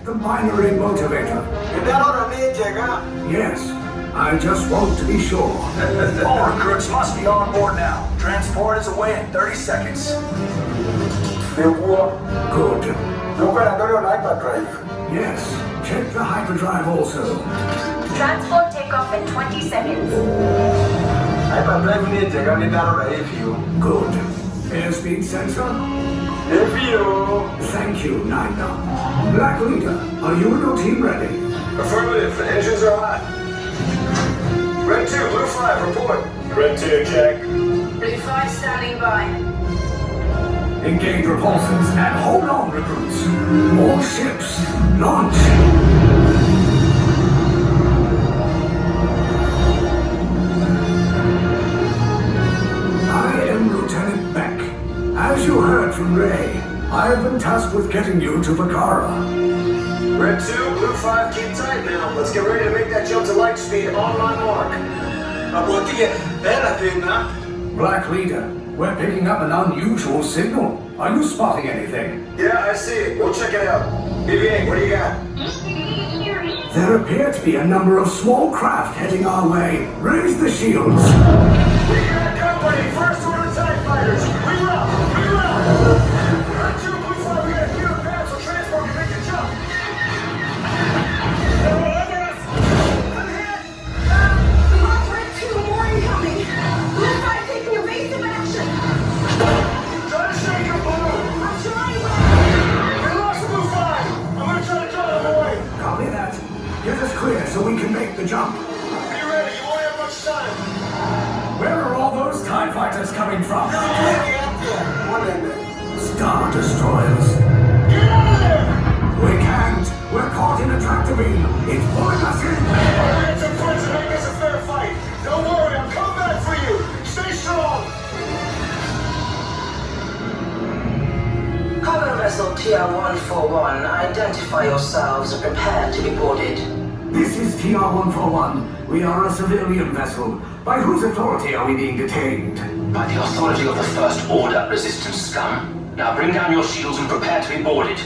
the binary motivator. Yes, I just want to be sure. All recruits must be on board now. Transport is away in 30 seconds. Good. Yes, check the hyperdrive also. Transport takeoff in 20 seconds. Good. Airspeed sensor? Thank you, Nina. Black Leader, are you and your team ready? Affirmative, the engines are hot. Red 2, Blue 5, report. Red 2, check. Blue 5 standing by. Engage repulsors and hold on, recruits. More ships. Launch. I am Lieutenant Beck. As you heard from Ray, I have been tasked with getting you to Vakara. Red 2, Blue 5, keep tight now. Let's get ready to make that jump to light speed on my mark. Black Leader, we're picking up an unusual signal. Are you spotting anything? Yeah, I see it. We'll check it out. BB-8, what do you got? There appear to be a number of small craft heading our way. Raise the shields. We got company. First order TIE fighters. Reroute. Red 2, Blue 5, we got a few advance so transport can make the jump. They're all over us. I'm hit. Red 2, more incoming. Blue 5 taking evasive action. Try to shake your balloon. I'm trying. We lost Blue 5. I'm gonna try to cut him away. Copy that. Get us clear so we can make the jump. Be ready. You won't have much time. Where are all those TIE fighters coming from? Star Destroyers. Get out of there. We can't. We're caught in a tractor beam. It's pulling us in. I'll get some friends and make this a fair fight. Don't worry. I'll come back for you. Stay strong. Cargo vessel TR-141, identify yourselves and prepare to be boarded. This is TR-141. We are a civilian vessel. By whose authority are we being detained? By the authority of the First Order, Resistance scum. Now bring down your shields and prepare to be boarded.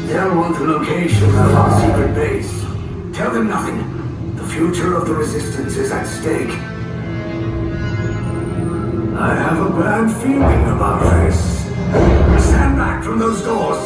They'll want the location of our secret base. Tell them nothing. The future of the Resistance is at stake. I have a bad feeling about this. Stand back from those doors.